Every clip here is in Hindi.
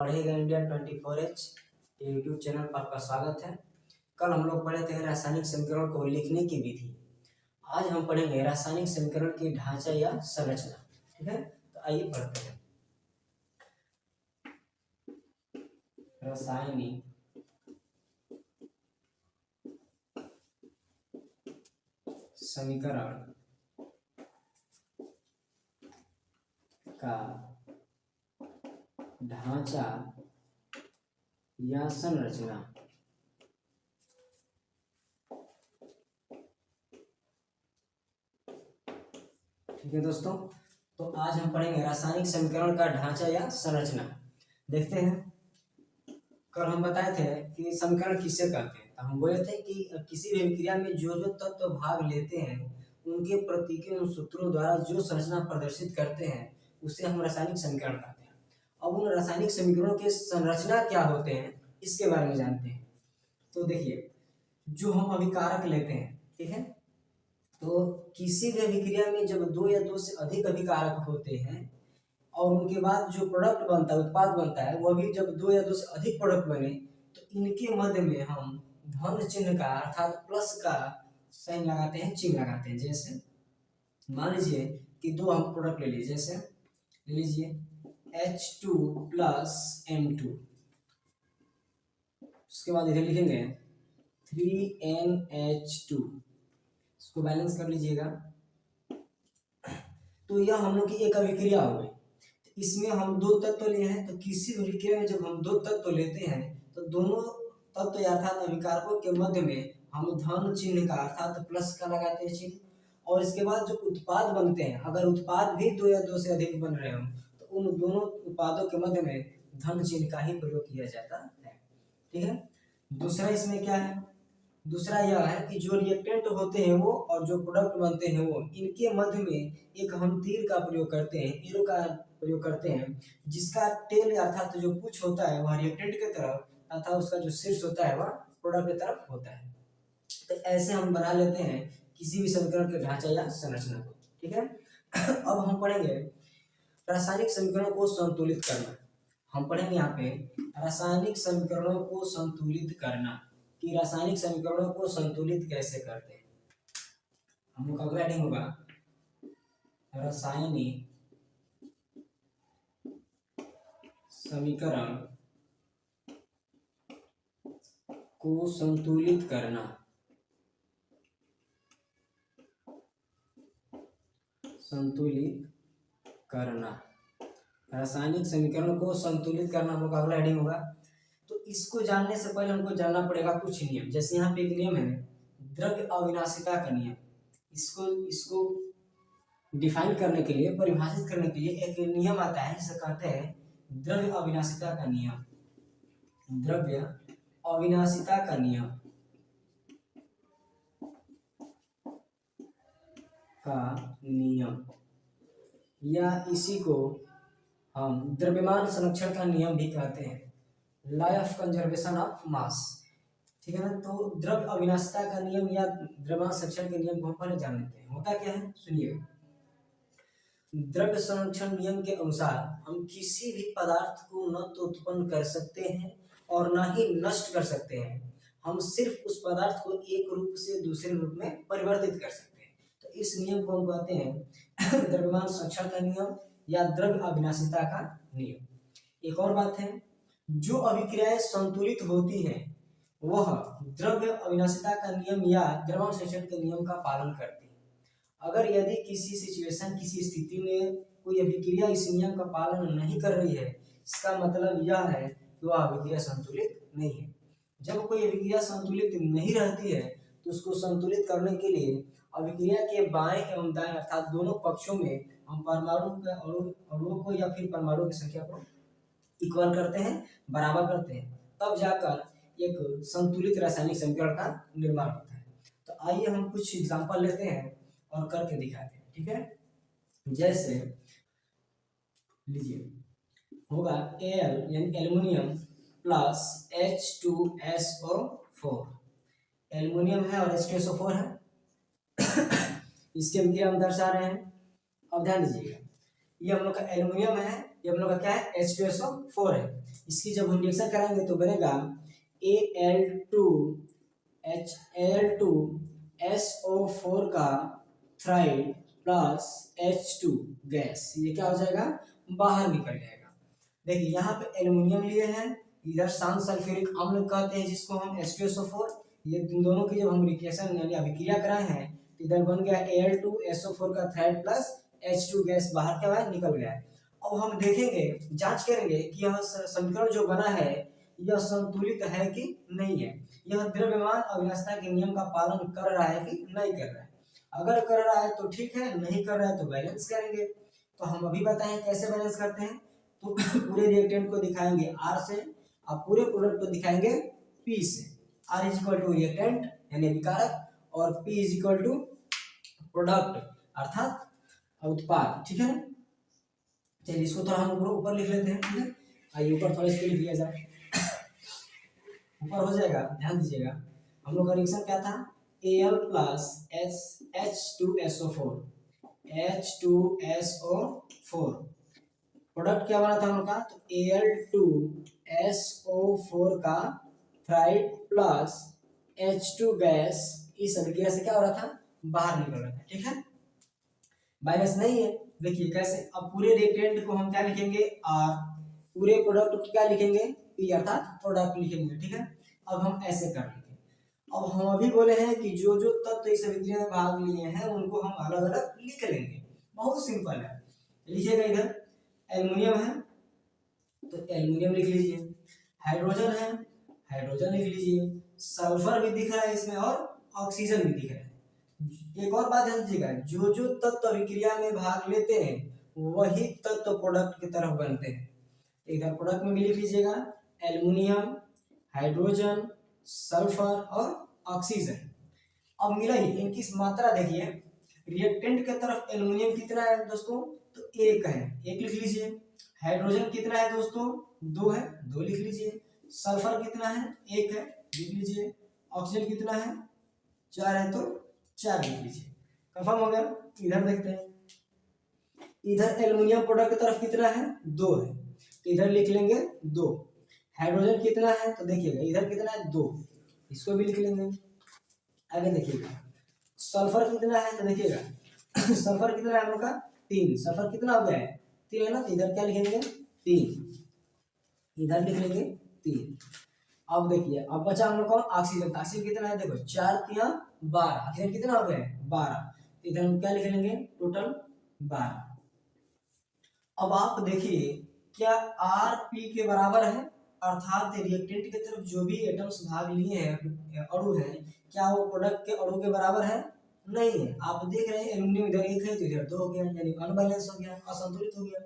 पढ़ेगा इंडिया 24H यूट्यूब चैनल पर आपका स्वागत है। कल हम लोग पढ़े थे रासायनिक समीकरण को लिखने की विधि। आज हम पढ़ेंगे रासायनिक समीकरण की ढांचा या संरचना। ठीक है, तो आइए पढ़ते हैं। रासायनिक समीकरण का ढांचा या संरचना। ठीक है दोस्तों, तो आज हम पढ़ेंगे रासायनिक समीकरण का ढांचा या संरचना। देखते हैं, कल हम बताए थे कि समीकरण किससे कहते हैं। तो हम बोले थे कि किसी भी अभिक्रिया में जो जो तत्व भाग लेते हैं उनके प्रतीकों उन सूत्रों द्वारा जो संरचना प्रदर्शित करते हैं उसे हम रासायनिक समीकरण कहते हैं। अब उन रासायनिक समीकरणों के संरचना क्या होते हैं इसके बारे में जानते हैं। तो देखिए, जो हम अभिकारक लेते हैं, ठीक है, तो किसी भी अभिक्रिया में जब दो या दो से अधिक अभिकारक होते हैं और उनके बाद जो प्रोडक्ट बनता है, उत्पाद बनता है, वह भी जब दो या दो से अधिक प्रोडक्ट बने तो इनके मध्य में हम धन चिन्ह का अर्थात प्लस का साइन लगाते हैं, चिन्ह लगाते हैं। जैसे मान लीजिए कि दो हम प्रोडक्ट ले लीजिए, जैसे ले लीजिए H2 प्लस M2, उसके बाद इधर लिखेंगे 3NH2, इसको बैलेंस कर लीजिएगा। तो यह हम लोग की एक अभिक्रिया हो गई। इसमें हम दो तत्व लिए हैं, तो किसी भी अभिक्रिया में जब हम दो तत्व लेते हैं तो दोनों तत्व अर्थात अभिकारकों के मध्य में हम धन चिन्ह का अर्थात प्लस का लगाते हैं चिन्ह। और इसके बाद जो उत्पाद बनते हैं, अगर उत्पाद भी दो या दो से अधिक बन रहे हो तो उन दोनों उत्पादों के मध्य में धन चिन्ह का ही प्रयोग किया जाता है। ठीक है, दूसरा इसमें क्या है, दूसरा यह है कि जो रिएक्टेंट होते हैं वो और जो प्रोडक्ट बनते हैं वो, इनके मध्य में एक हम तीर का प्रयोग करते हैं, एरो का प्रयोग करते हैं, जिसका टेल अर्थात जो पुछ होता है वह रिएक्टेंट की तरफ तथा उसका जो शीर्ष होता है वह प्रोडक्ट की तरफ होता है। तो ऐसे हम बना लेते हैं किसी भी समीकरण के ढांचा या संरचना को। ठीक है, अब हम पढ़ेंगे रासायनिक समीकरणों को संतुलित करना। हम पढ़ेंगे यहाँ पे रासायनिक समीकरणों को संतुलित करना कि रासायनिक समीकरणों को संतुलित कैसे करते हैं। हम लोग का अगला हेडिंग होगा रासायनिक समीकरण को संतुलित करना। संतुलित करना, रासायनिक समीकरण को संतुलित करना हम लोग का अगला हेडिंग होगा। तो इसको जानने से पहले हमको जानना पड़ेगा कुछ नियम। जैसे यहाँ पे एक नियम है द्रव्य अविनाशिता का नियम। इसको डिफाइन करने के लिए, परिभाषित करने के लिए एक नियम आता है जिसे कहते हैं द्रव्य अविनाशिता का नियम। द्रव्य अविनाशिता का नियम या इसी को हम द्रव्यमान संरक्षण का नियम भी कहते हैं, law of conservation of mass. ठीक है ना, तो द्रव्य अविनाशिता का नियम या द्रव्यमान संरक्षण के नियम को हम पहले जान लेते हैं। होता क्या है सुनिए, द्रव्य संरक्षण नियम के अनुसार हम किसी भी पदार्थ को न तो उत्पन्न कर सकते हैं और न ही नष्ट कर सकते हैं। हम सिर्फ उस पदार्थ को एक रूप से दूसरे रूप में परिवर्तित कर सकते हैं। तो इस नियम को हम कहते हैं द्रव्यमान संरक्षण का नियम या द्रव्य अविनाशिता का नियम। एक और बात है, जो अभिक्रियाएं संतुलित होती हैं वह द्रव्य अविनाशिता का नियम या द्रव्यमान संरक्षण के नियम का पालन करती है। अगर यदि किसी सिचुएशन, किसी स्थिति में कोई अभिक्रिया इस नियम का पालन नहीं कर रही है, इसका मतलब यह है कि वह अभिक्रिया संतुलित नहीं है। जब कोई अभिक्रिया संतुलित नहीं रहती है तो उसको संतुलित करने के लिए अभिक्रिया के बाएं एवं दाएं अर्थात दोनों पक्षों में हम परमाणु के अणुओं को या फिर परमाणु की संख्या को इक्वल करते हैं, बराबर करते हैं, तब जाकर एक संतुलित रासायनिक समीकरण का निर्माण होता है। तो आइए हम कुछ एग्जांपल लेते हैं और करके दिखाते हैं। ठीक है, जैसे लीजिए होगा Al यानी एल्युमिनियम प्लस H2SO4। एल्युमिनियम है और H2SO4 है, इसके अभिक्रिया हम दर्शा रहे हैं। अब ध्यान दीजिएगा, ये हम लोग का एल्युमिनियम है, ये हम लोग का क्या है H2SO4 है। इसकी जब हम रिएक्शन कराएंगे तो बनेगा Al2HAl2SO4 का थ्राइड प्लस H2 गैस, ये क्या हो जाएगा, बाहर निकल जाएगा। देखिए यहाँ पे एल्युमिनियम लिए हैं, इधर शांत सल्फ्यूरिक अम्ल कहते हैं जिसको हम H2SO4, ये इन दोनों की जब हम रिएक्शन यानी अभिक्रिया कराए हैं तो इधर बन गया Al2SO4 का थ्राइड प्लस H2 गैस बाहर क्या है, निकल गया है। अब हम देखेंगे, जांच करेंगे कि यह समीकरण जो बना है यह संतुलित है कि नहीं है, यह द्रव्यमान अविनाशता के नियम का पालन कर रहा है कि नहीं कर रहा है। अगर कर रहा है तो ठीक है, नहीं कर रहा है तो बैलेंस करेंगे। तो हम अभी बताएं कैसे बैलेंस करते हैं। तो पूरे रिएक्टेंट को दिखाएंगे R से और पूरे प्रोडक्ट को दिखाएंगे P से। R is equal to reactant यानी विकारक और P is equal to product अर्थात उत्पाद, ठीक है। चलिए इसको थोड़ा हम ऊपर लिख लेते हैं, ठीक है। आइए ऊपर थोड़ा इसको लिख लिया जाए, ऊपर हो जाएगा, ध्यान दीजिएगा। हम लोग का रिएक्शन क्या था, Al plus H2SO4 H2SO4 product क्या बना था हम लोग का, तो Al2SO4 का थ्राइड प्लस H2 गैस इस अभिक्रिया से क्या हो रहा था, बाहर निकल रहा था, ठीक है। माइनस नहीं है, देखिए कैसे। अब पूरे रिएक्टेंट को हम क्या लिखेंगे, R, पूरे प्रोडक्ट को क्या लिखेंगे, P अर्थात प्रोडक्ट लिखेंगे, ठीक है। अब हम ऐसे कर लेंगे। अब हम अभी बोले हैं कि जो जो तत्व इस अभिक्रिया में भाग लिए हैं उनको हम अलग अलग लिख लेंगे, बहुत सिंपल है। लिखिएगा, इधर एल्युमिनियम है तो एल्युमिनियम लिख लीजिए, हाइड्रोजन है हाइड्रोजन लिख लीजिए, सल्फर भी दिख रहा है इसमें और ऑक्सीजन भी दिख रहा है। एक और बात ध्यान दीजिएगा, जो जो तत्व अभिक्रिया में भाग लेते हैं वही तत्व प्रोडक्ट की तरफ बनते हैं। इधर प्रोडक्ट में भी लिख लीजिएगा एल्युमिनियम, हाइड्रोजन, सल्फर और ऑक्सीजन। अब मिला ही, इनकी मात्रा देखिए, रिएक्टेंट के तरफ एल्युमिनियम कितना है दोस्तों, तो एक है, एक लिख लीजिए। हाइड्रोजन कितना है दोस्तों, दो है, दो लिख लीजिए। सल्फर कितना है, एक है, लिख लीजिए। ऑक्सीजन कितना है, चार है, तो चार लिख लीजिए। कंफर्म हो गया। इधर देखते हैं, इधर एल्युमिनियम प्रोडक्ट की तरफ कितना है, दो है, तो इधर लिख लेंगे दो। हाइड्रोजन कितना है, तो देखिएगा इधर कितना है, दो, इसको भी लिख लेंगे। आगे देखिएगा सल्फर कितना है, तो देखिएगा सल्फर कितना है हम लोग का, तीन। सल्फर कितना हो गया है, तीन है ना, तो इधर क्या लिखेंगे, तीन, इधर लिख लेंगे तीन। अब देखिए, अब बचा हम लोग का ऑक्सीजन। ऑक्सीजन कितना है, देखो चार तिया 12, ऑक्सीजन कितना हो गया है, 12, इधर हम क्या लिख लेंगे, टोटल 12। अब आप देखिए क्या Rp के बराबर है, अर्थात रिएक्टेंट की तरफ जो भी एटम्स भाग लिए हैं, अणु हैं, क्या वो प्रोडक्ट के अणु के बराबर है, नहीं है। आप देख रहे हैं एल्युमिनियम इधर एक है तो इधर दो हो गया, यानी अनबैलेंस हो गया, असंतुलित हो गया।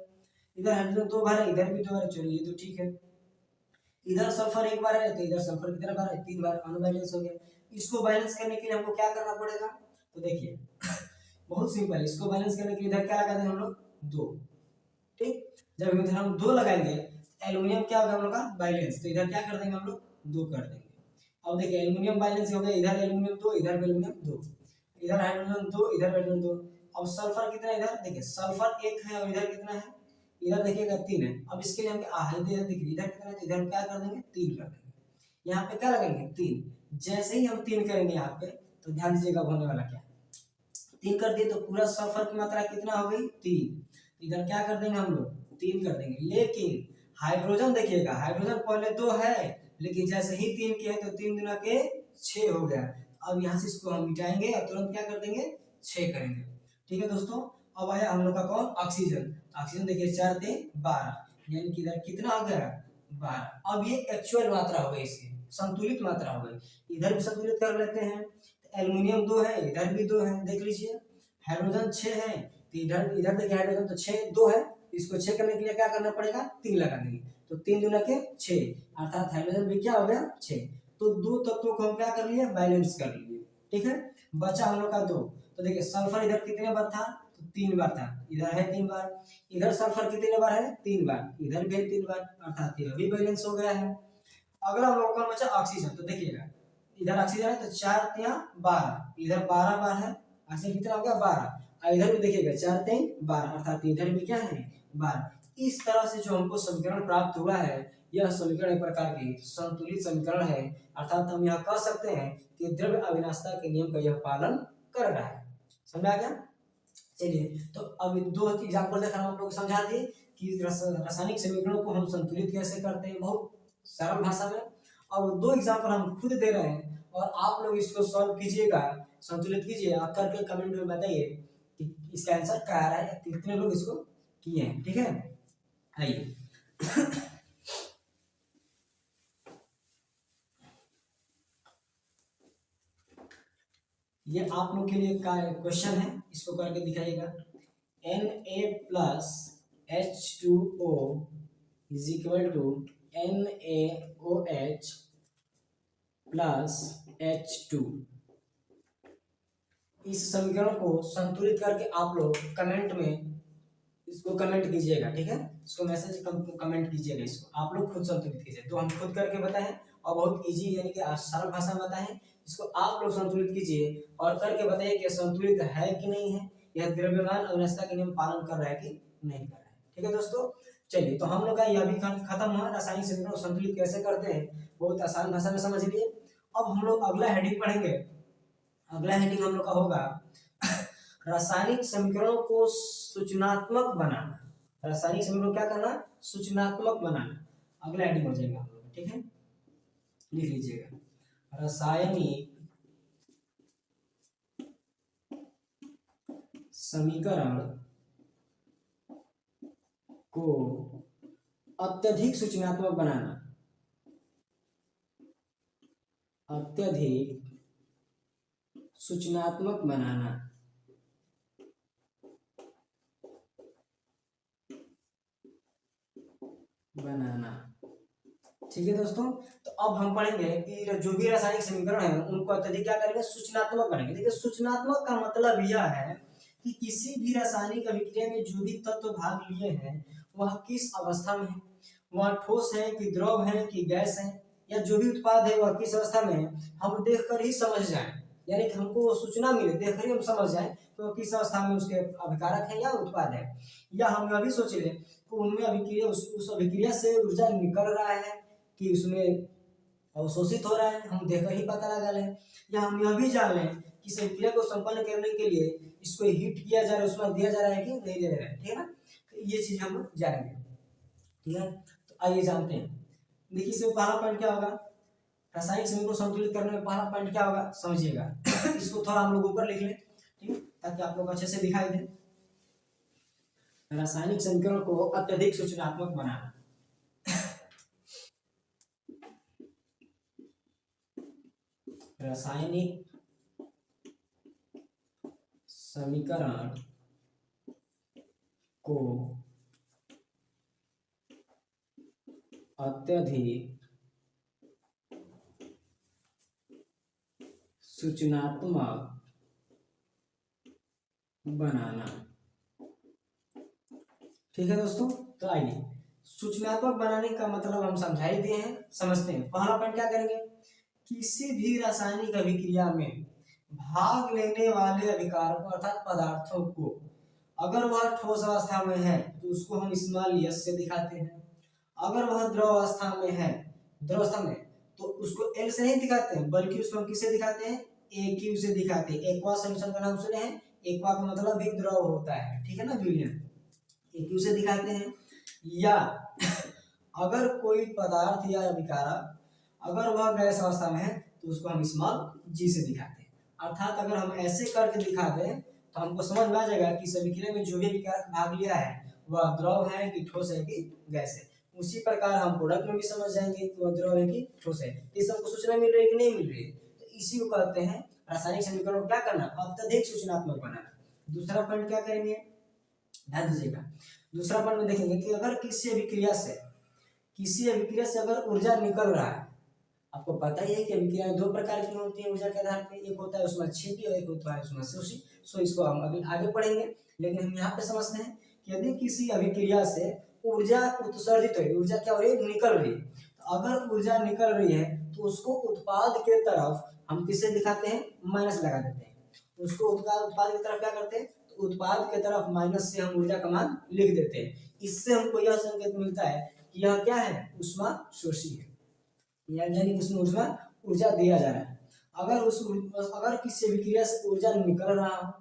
इधर हाइड्रोजन दो बार है, इधर भी दो बार, चलिए ये तो ठीक है। इधर सल्फर एक बार है तो इधर सल्फर कितना बार है, तीन बार, अनबैलेंस हो गया। इसको बैलेंस करने के लिए हमको क्या करना पड़ेगा, तो देखिए बहुत सिंपल है। इसको बैलेंस करने के लिए इधर क्या लगा देंगे हम लोग, दो, ठीक। जब इधर हम दो लगाएंगे एल्युमिनियम क्या होगा हम लोग का, बैलेंस, तो इधर क्या कर देंगे हम लोग, दो कर देंगे। अब देखिए एल्युमिनियम बैलेंस हो गया, इधर एल्युमिनियम दो, इधर एल्युमिनियम दो, इधर हाइड्रोजन दो, इधर हाइड्रोजन दो। अब सल्फर कितना है, इधर देखिए सल्फर एक है और इधर कितना है, इधर देखिएगा तीन है। अब इसके लिए हम इधर देखिए इधर कितना है, तो इधर हम क्या कर देंगे, तीन कर देंगे। यहाँ पे क्या लगाएंगे, तीन। जैसे ही हम तीन करेंगे यहाँ पे, तो ध्यान दीजिएगा होने वाला क्या, तीन कर दिए तो पूरा सल्फर की मात्रा कितना हो गई, तीन। इधर क्या कर देंगे हम लोग, तीन कर देंगे। लेकिन हाइड्रोजन देखिएगा, हाइड्रोजन पहले दो है, लेकिन जैसे ही तीन किए तो तीन दुना के 6 हो गया। अब यहाँ से इसको हम मिटाएंगे और तुरंत क्या कर देंगे, 6 करेंगे, ठीक है दोस्तों। अब आया हम लोग का कौन, ऑक्सीजन। ऑक्सीजन देखिए 4 ते 12, यानी कि इधर कितना हो गया, 12। अब ये एक्चुअल मात्रा हो गई, इसकी संतुलित मात्रा हो गई। इधर भी संतुलित कर लेते हैं, एल्युमिनियम दो है, इधर भी दो है, देख लीजिए। हाइड्रोजन 6 है, तो इधर इधर देखिए हाइड्रोजन तो 6 दो है, इसको 6 करने के लिए क्या करना पड़ेगा, 3 लगा देंगे, तो 3 दूना के 6, अर्थात हाइड्रोजन भी क्या हो गया, 6। तो दो तत्वों को हम क्या कर लिए, बैलेंस कर लिए, ठीक है। बचा हम लोग का दो, तो देखिए सल्फर इधर कितने बार था, तो 3 बार था, इधर है 3 बार। इधर सल्फर कितने बार है, 3 बार, इधर भी 3 बार, अर्थात ये भी बैलेंस हो गया है। अगला हम लोग का बचा ऑक्सीजन। तो देखिएगा इधर ऑक्सीजन है तो 4 तिया 12, इधर 12 बार है, ऑक्सीजन कितना हो गया, 12। इधर भी देखिएगा 4 3 12, अर्थात इधर भी क्या है, 12। इस तरह से जो हमको समीकरण प्राप्त हुआ है यह समीकरण एक प्रकार की संतुलित समीकरण है, अर्थात हम यह कह सकते हैं कि द्रव्य अविनाशता के नियम का यह पालन कर रहा है। समझ आ गया? चलिए, तो अब दो एग्जाम्पल देखा हम आप लोग समझा दिए कि रासायनिक समीकरणों को हम संतुलित कैसे करते हैं बहुत सरल भाषा में। अब दो एग्जाम्पल हम खुद दे रहे हैं और आप लोग इसको सॉल्व कीजिएगा, संतुलित कीजिए, आप करके कमेंट में बताइए कि इसका आंसर क्या आ रहा है, कितने लोग इसको किए हैं। ठीक है, आइए ये आप लोग के लिए का क्वेश्चन है, इसको करके दिखाइएगा। Na+H2O is equal to NaOH plus H2। इस समीकरण को संतुलित करके आप लोग कमेंट में इसको कमेंट कीजिएगा। ठीक है, इसको मैसेज कमेंट कीजिएगा, इसको आप लोग खुद संतुलित कीजिए। तो हम खुद करके बताएं और बहुत इजी यानी कि सरल भाषा में बताएं, इसको आप लोग संतुलित कीजिए और करके बताइए कि संतुलित है कि नहीं है, यह द्रव्यमान अविनाशता के नियम पालन कर रहा है कि नहीं कर रहा है। ठीक है दोस्तों, चलिए, तो हम लोग का यह भी खत्म हुआ रासायनिक समीकरण को संतुलित कैसे करते हैं, बहुत आसान भाषा में समझ लिए। अब हम लोग अगला हेडिंग पढ़ेंगे। अगला हेडिंग हम लोग का होगा रासायनिक समीकरणों को सूचनात्मक बनाना। रासायनिक समीकरण क्या करना, सूचनात्मक बनाना, अगला हेडिंग हो जाएगा हम लोग। ठीक है, लिख लीजिएगा, रासायनिक समीकरण को अत्यधिक सूचनात्मक बनाना, अत्यधिक सूचनात्मक बनाना। ठीक है दोस्तों, तो अब हम पढ़ेंगे कि जो भी रासायनिक समीकरण है उनको अत्यधिक क्या करेंगे, सूचनात्मक बनेंगे। देखिए, सूचनात्मक का मतलब यह है कि किसी भी रासायनिक अभिक्रिया में जो भी तत्व भाग लिए हैं वह किस अवस्था में है, वह ठोस है कि द्रव है कि गैस है, या जो भी उत्पाद है वह किस अवस्था में है, हम देखकर ही समझ जाएं। यानी कि हमको सूचना मिले, देखकर ही हम समझ जाएं तो किस अवस्था में उसके अभिकारक है या उत्पाद है। या हम यह भी सोच लें कि उनमें अभिक्रिया उस अभिक्रिया से ऊर्जा निकल रहा है कि उसमें अवशोषित हो रहा है, हम देखकर ही पता लगा लें। या हम यह भी जान लें कि इस अभिक्रिया को संपन्न करने के लिए इसको हीट किया जा रहा है, उसमें दिया जा रहा है कि नहीं दिया जा रहा है। ठीक है ना, तो ये चीज हम जानेंगे। ठीक है, तो आइए जानते हैं। देखिए, इसमें पहला पॉइंट क्या होगा, रासायनिक समीकरण को संतुलित करने में पहला पॉइंट क्या होगा समझिएगा। इसको थोड़ा हम लोग ऊपर लिख लें, ठीक है, ताकि आप लोग अच्छे से दिखाई दे। रासायनिक समीकरण को अत्यधिक सूचनात्मक बनाना। रासायनिक समीकरण को अत्यधिक सूचनात्मक बनाना। ठीक है दोस्तों, तो आइए सूचनात्मक बनाने का मतलब हम समझा ही दिए हैं, समझते हैं। पहला पॉइंट क्या करेंगे, किसी भी रासायनिक अभिक्रिया में भाग लेने वाले अभिकारकों अर्थात पदार्थों को अगर वह ठोस अवस्था में है तो उसको हम स्मॉल एस से दिखाते हैं, अगर वह द्रव अवस्था में है, द्रव अवस्था में, तो उसको एल से नहीं दिखाते हैं, बल्कि उसको हम किससे दिखाते हैं, एक्यू से दिखाते हैं। एक्वा सॉल्यूशन का नाम सुने हैं, एक्वा का मतलब भी द्रव होता है। ठीक है ना, विलियन एक्यू से दिखाते हैं। या अगर कोई पदार्थ या अभिकारक अगर वह गैस अवस्था में है तो उसको हम स्मॉल जी से दिखाते हैं। अर्थात अगर हम ऐसे करके दिखा दें तो हमको समझ में आ जाएगा कि इस अभिक्रिया में जो भी अभिकारक भाग लिया है वह द्रव है कि ठोस है कि गैस है। उसी प्रकार हम प्रोडक्ट में भी समझ जाएंगे कि वह द्रव है कि ठोस है। इस हमको सूचना मिल रही है कि नहीं मिल रही है, तो इसी को कहते हैं रासायनिक समीकरण को क्या करना, अत्यधिक सूचनात्मक बनाना। दूसरा पॉइंट क्या करेंगे, ध्यान दीजिएगा। दूसरा पॉइंट में देखेंगे कि अगर किसी अभिक्रिया से अगर ऊर्जा निकल रहा है, आपको पता ही है कि अभिक्रियाएं दो प्रकार की होती है ऊर्जा के आधार पे, एक होता है उसमें क्षेपी और एक होता है उसमें शोषी। सो इसको हम अभी आगे पढ़ेंगे, लेकिन हम यहाँ पे समझते हैं कि यदि किसी अभिक्रिया से ऊर्जा उत्सर्जित हो रही, ऊर्जा क्या हो रही है, निकल रही है, तो अगर ऊर्जा निकल रही है तो उसको उत्पाद के तरफ हम किससे दिखाते हैं, माइनस लगा देते हैं। उसको उत्पाद की तरफ क्या करते हैं, तो उत्पाद के तरफ माइनस से हम ऊर्जा का मान लिख देते हैं। इससे हमको यह संकेत मिलता है कि यह क्या है, ऊष्मा शोषी है, यानी उसमें ऊष्मा ऊर्जा दिया जा रहा है। अगर किसी विक्रिया से ऊर्जा निकल रहा हो,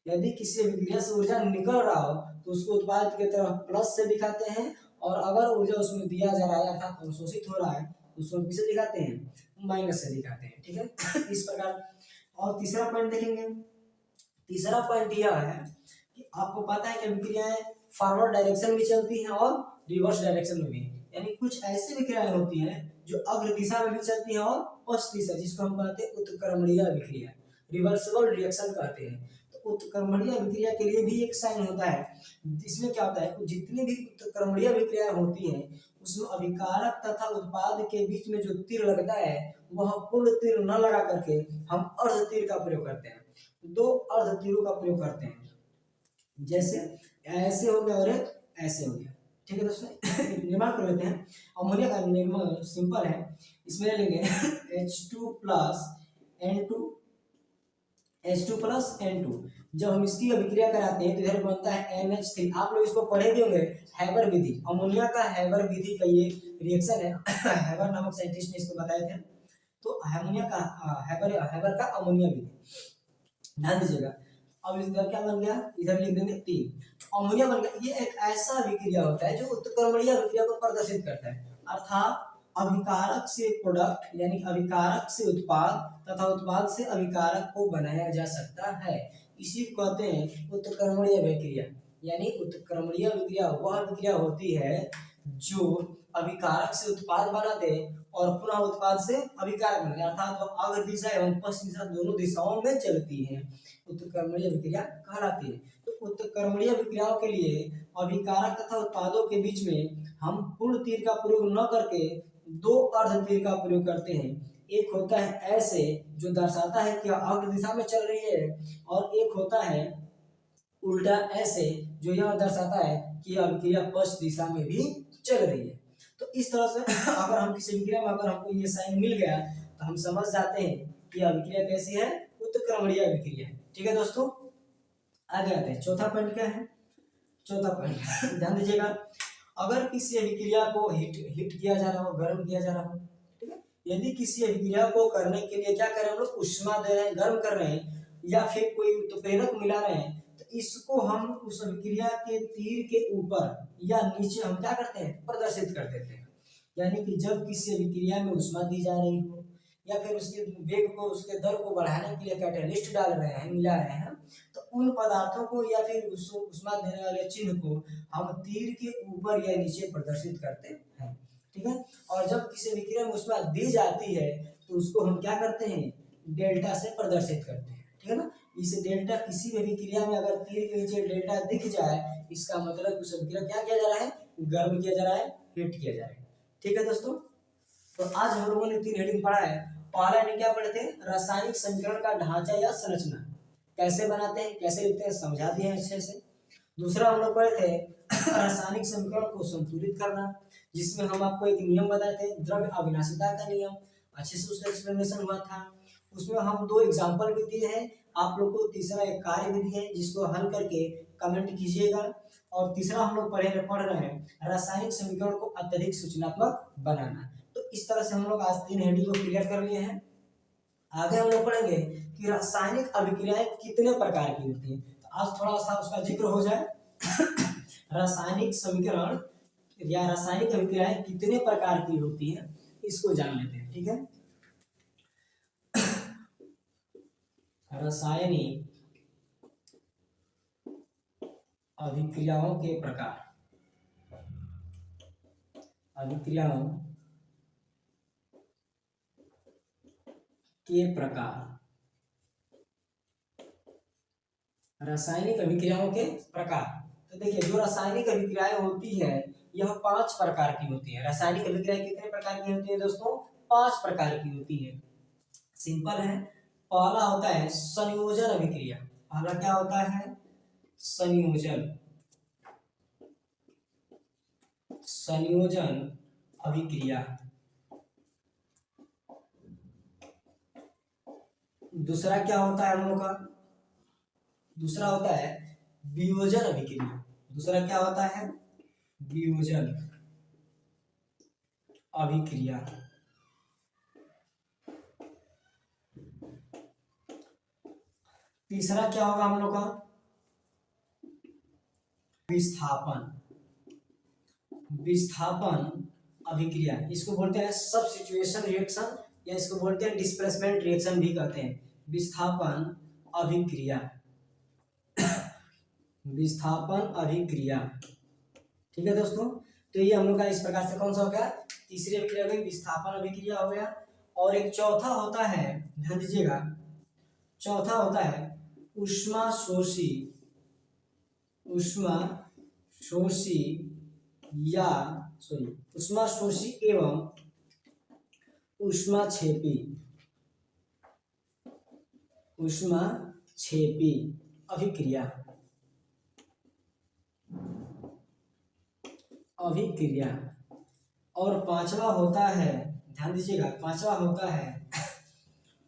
यदि किसी विक्रिया से ऊर्जा निकल रहा हो तो उसको उत्पाद की तरफ प्लस से दिखाते हैं, और अगर ऊर्जा उसमें दिया जा रहा है अर्थात अवशोषित हो रहा है तो उसको किसे दिखाते हैं, माइनस से दिखाते हैं। ठीक है इस प्रकार। और तीसरा पॉइंट देखेंगे, तीसरा पॉइंट यह है कि आपको पता है कि विक्रियाएं फॉरवर्ड डायरेक्शन में चलती हैं और रिवर्स डायरेक्शन में भी, यानी कुछ ऐसी विक्रियाएं होती हैं जो अग्र दिशा में भी चलती हैं और पश्चिम दिशा, जिसको हम कहते हैं उत्क्रमणीय विक्रिया, रिवर्सिबल रिएक्शन कहते हैं। तो उत्क्रमणीय विक्रिया के लिए भी एक साइन होता है। इसमें क्या होता है, जितनी भी उत्क्रमणीय विक्रियाएं होती हैं उसमें अभिकारक तथा उत्पाद के बीच में जो तीर लगता है वह पूर्ण तीर न लगा करके हम अर्ध तीर का प्रयोग करते हैं, दो अर्ध तीरों का प्रयोग करते हैं, जैसे ऐसे हो गया और एक ऐसे हो गया। ठीक है दोस्तों निर्माण कर लेते हैं। अमोनिया का निर्माण सिंपल है, इसमें लेंगे H2 plus N2, H2 plus N2। जब हम इसकी अभिक्रिया कराते हैं तो इधर बनता है NH3। आप लोग इसको पढ़े भी होंगे, हैबर विधि, अमोनिया का हैबर विधि का ये रिएक्शन है हैबर नामक साइंटिस्ट ने इसको बताए थे। तो अमोनिया का हैबर का अमोनिया विधि, ध्यान दीजिएगा। अब इधर क्या बन गया, इधर लिख देंगे 3, अमोनिया बन गया। ये एक ऐसा विक्रिया होता है जो उत्क्रमणीय विक्रिया को प्रदर्शित करता है, अर्थात अभिकारक से प्रोडक्ट यानी अभिकारक से उत्पाद तथा उत्पाद से अभिकारक को बनाया जा सकता है, इसी को कहते हैं उत्क्रमणीय विक्रिया। यानी उत्क्रमणीय विक्रिया वह विक्रिया होती है जो अभिकारक से उत्पाद बना दे और पुनः उत्पाद से अभिकारक बना दे, अर्थात वह अग्र दिशा एवं पश्चिम दिशा दोनों दिशाओं में चलती है, उत्क्रमणीय विक्रिया कहलाती है। तो उत्क्रमणीय विक्रियाओं के लिए अभिकारक तथा उत्पादों के बीच में हम पूर्ण तीर का प्रयोग न करके दो अर्ध तीर का प्रयोग करते हैं। एक होता है ऐसे जो दर्शाता है कि अग्र दिशा में चल रही है, और एक होता है उल्टा ऐसे जो यह दर्शाता है कि अभिक्रिया पश्चिम दिशा में भी चल रही है। तो इस तरह से अगर हम किसी विक्रिया में अगर हमको ये साइन मिल गया तो हम समझ जाते हैं कि अभिक्रिया कैसी है, उत्क्रमणीय विक्रिया है। ठीक है दोस्तों, आगे आते हैं। चौथा पॉइंट क्या है, चौथा पॉइंट ध्यान दीजिएगा, अगर किसी अभिक्रिया को हिट किया जा रहा हो, गर्म किया जा रहा हो, ठीक है, यदि किसी अभिक्रिया को करने के लिए क्या करें हम लोग, उष्मा दे रहे हैं, गर्म कर रहे हैं, या फिर कोई उत्प्रेरक मिला रहे हैं, तो इसको हम उस अभिक्रिया के तीर के ऊपर या नीचे हम क्या करते हैं, प्रदर्शित कर देते हैं। यानी कि जब किसी अभिक्रिया में उष्मा दी जा रही हो या फिर उसके वेग को, उसके दर को बढ़ाने के लिए कैटालिस्ट डाल रहे हैं, मिला रहे हैं, तो उन पदार्थों को या फिर उष्मा देने वाले चिन्ह को हम तीर के ऊपर या नीचे प्रदर्शित करते हैं। ठीक है, और जब किसी विक्रिया में उष्मा दी जाती है तो उसको हम क्या करते हैं, डेल्टा से प्रदर्शित करते हैं। ठीक है ना, इस डेल्टा किसी भी विक्रिया में अगर तीर के नीचे डेल्टा दिख जाए, इसका मतलब उस विक्रिया क्या किया जा रहा है, गर्म किया जा रहा है, हीट किया जा रहा है। ठीक है दोस्तों, तो आज हम लोगों ने 3 हेडिंग पढ़ा है। पहला हेडिंग क्या पढ़े थे, रासायनिक समीकरण का ढांचा या संरचना कैसे बनाते हैं, कैसे लिखते हैं, समझा दिए हैं अच्छे से। दूसरा हम लोग पढ़े थे रासायनिक समीकरण को संतुलित करना, जिसमें हम आपको एक नियम बताए थे, द्रव्य अविनाशिता का नियम, अच्छे से उसका एक्सप्लेनेशन हुआ था। उसमें हम 2 एग्जाम्पल भी दिए हैं आप लोग को। तीसरा एक कार्य विधि है जिसको हल करके कमेंट कीजिएगा। और तीसरा हम लोग पढ़ रहे हैं रासायनिक समीकरण को अत्यधिक सूचनात्मक बनाना। तो इस तरह से हम लोग आज 3 हेडिंग को क्लियर कर लिए हैं। आगे हम लोग पढ़ेंगे कि रासायनिक अभिक्रियाएं कितने प्रकार की होती हैं, तो आज थोड़ा सा उसका जिक्र हो जाए रासायनिक समीकरण या रासायनिक अभिक्रियाएं कितने प्रकार की होती हैं, इसको जान लेते हैं। ठीक है, रासायनिक अभिक्रियाओं के प्रकार, अभिक्रियाओं के प्रकार, रासायनिक अभिक्रियाओं के प्रकार। तो देखिए, जो रासायनिक अभिक्रियाएं होती है यह 5 प्रकार की होती है। रासायनिक अभिक्रियाएं कितने प्रकार की होती है दोस्तों, 5 प्रकार की होती है। सिंपल है। पहला होता है संयोजन अभिक्रिया। पहला क्या होता है, संयोजन, संयोजन अभिक्रिया। दूसरा क्या होता है हम लोग का, दूसरा होता है वियोजन अभिक्रिया। दूसरा क्या होता है, वियोजन अभिक्रिया। तीसरा क्या होगा हम लोग का? विस्थापन। विस्थापन अभिक्रिया, इसको बोलते हैं सबस्टिट्यूशन रिएक्शन, या इसको बोलते हैं डिस्प्लेसमेंट रिएक्शन भी कहते हैं। विस्थापन अभिक्रिया, विस्थापन अभिक्रिया। ठीक है दोस्तों, तो ये हम लोग का इस प्रकार से कौन सा हो गया? तीसरी अभिक्रिया हो गई, विस्थापन अभिक्रिया हो गया। और एक चौथा होता है, ध्यान दीजिएगा, चौथा होता है ऊष्माशोषी, ऊष्माशोषी या ऊष्माशोषी एवं ऊष्माक्षेपी, ऊष्माक्षेपी अभिक्रिया, अभिक्रिया। और पांचवा होता है, ध्यान दीजिएगा, पांचवा होता है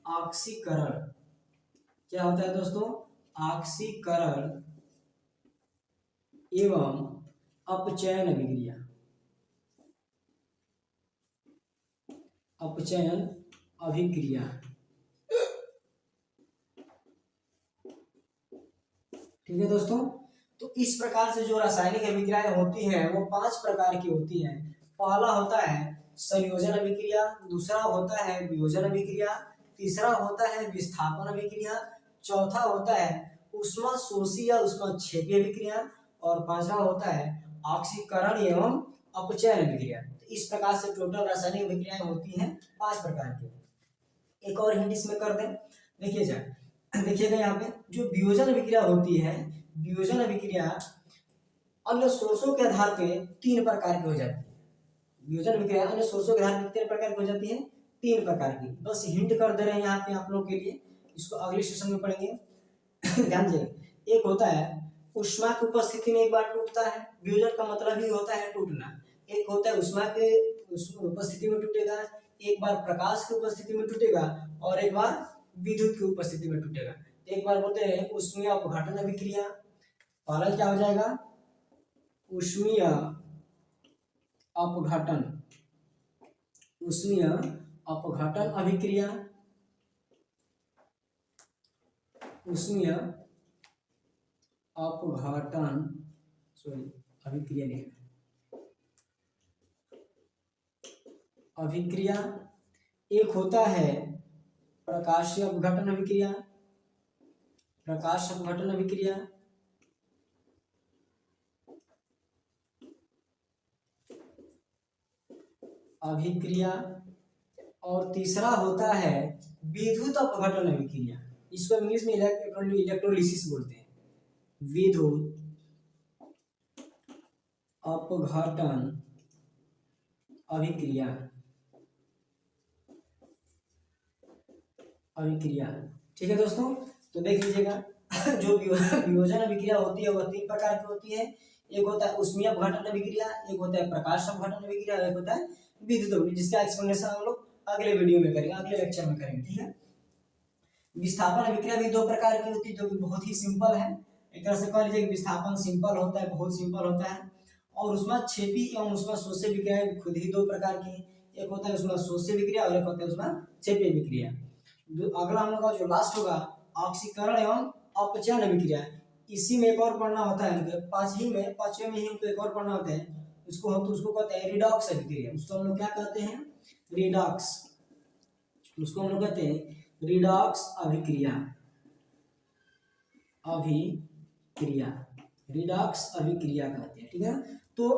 ऑक्सीकरण। क्या होता है दोस्तों? ऑक्सीकरण एवं अपचयन अभिक्रिया, अपचयन अभिक्रिया। ठीक है दोस्तों, तो इस प्रकार से जो रासायनिक अभिक्रियाएं होती हैं वो 5 प्रकार की होती हैं। पहला होता है संयोजन अभिक्रिया, दूसरा होता है वियोजन अभिक्रिया, तीसरा होता है विस्थापन अभिक्रिया, चौथा होता है ऊष्माशोषी या ऊष्माक्षेपी अभिक्रिया, और पांचवा होता है ऑक्सीकरण एवं अपचयन अभिक्रिया। तो इस प्रकार से टोटल रासायनिक अभिक्रियाएं होती हैं 5 प्रकार की। एक और हिंट इसमें कर दें, देखिएगा यहाँ पे जो वियोजन अभिक्रिया होती है, वियोजन अभिक्रिया अन्य सोर्सों के आधार पे 3 प्रकार की हो जाती है। वियोजन अभिक्रिया अन्य सोर्सों के आधार पर कितने प्रकार की हो जाती है? 3 प्रकार की। बस हिंट कर दे रहे हैं यहाँ पे आप लोगों के लिए, इसको अगले सेशन में पढ़ेंगे। ध्यान दीजिए, एक होता है ऊष्मा की उपस्थिति में एक बार टूटता है, वियोजन का मतलब ही होता है टूटना। एक होता है ऊष्मा के उपस्थिति में टूटेगा, एक बार प्रकाश की उपस्थिति में टूटेगा, और एक बार विद्युत की उपस्थिति में टूटेगा। एक बार बोलते हैं ऊष्मीय अपघटन अभिक्रिया। पहला क्या हो जाएगा? ऊष्मीय अपघटन, ऊष्मीय अपघटन अभिक्रिया, ऊष्मीय अपघटन अभिक्रिया नहीं, अभिक्रिया। एक होता है प्रकाशीय अपघटन अभिक्रिया, प्रकाश अपघटन अभिक्रिया, अभिक्रिया। और तीसरा होता है विद्युत अपघटन अभिक्रिया, इसको इंग्लिश में इलेक्ट्रोलिसिस बोलते हैं। विद्युत अपघटन अभिक्रिया, अभिक्रिया। ठीक है दोस्तों, तो देख लीजिएगा जो वियोजन अभिक्रिया होती है वह 3 प्रकार की होती है। एक होता है ऊष्मीय अपघटन अभिक्रिया, एक होता है प्रकाश अपघटन अभिक्रिया, एक होता है विद्युत अभिक्रिया, जिसका एक्सप्लेनेशन हम लोग अगले वीडियो में करेंगे, अगले लेक्चर में करेंगे। ठीक है। विस्थापन अभिक्रिया भी 2 प्रकार की होती है, जो कि बहुत ही सिंपल है। एक तरह से कह लीजिए विस्थापन सिंपल होता है, बहुत सिंपल होता है। और ऊष्माक्षेपी एवं ऊष्माशोषी अभिक्रिया खुद ही 2 प्रकार की, एक होता है ऊष्माशोषी अभिक्रिया और एक होता है ऊष्माक्षेपी अभिक्रिया। जो अगला हम लोग का जो लास्ट होगा ऑक्सीकरण एवं अपचयन अभिक्रिया, इसी में एक और पढ़ना होता है, पांचवें में ही हमको एक और पढ़ना होता है, उसको कहते हैं रिडॉक्स अभिक्रिया। उसको हम लोग क्या कहते हैं? रिडॉक्स, उसको हम लोग कहते हैं रिडॉक्स अभिक्रिया, अभिक्रिया, रिडॉक्स अभिक्रिया कहते हैं। ठीक है, तो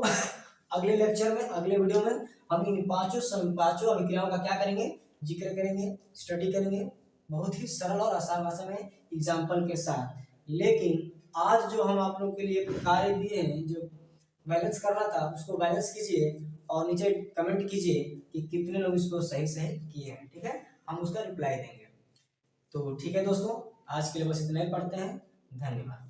अगले लेक्चर में, अगले वीडियो में हम इन पांचों अभिक्रियाओं का क्या करेंगे? जिक्र करेंगे, स्टडी करेंगे, बहुत ही सरल और आसान भाषा में एग्जाम्पल के साथ। लेकिन आज जो हम आप लोगों के लिए कार्य दिए हैं, जो बैलेंस करना था, उसको बैलेंस कीजिए और नीचे कमेंट कीजिए कि कितने लोग इसको सही किए हैं। ठीक है, हम उसका रिप्लाई देंगे। तो ठीक है दोस्तों, आज के लिए बस इतना ही पढ़ते हैं। धन्यवाद।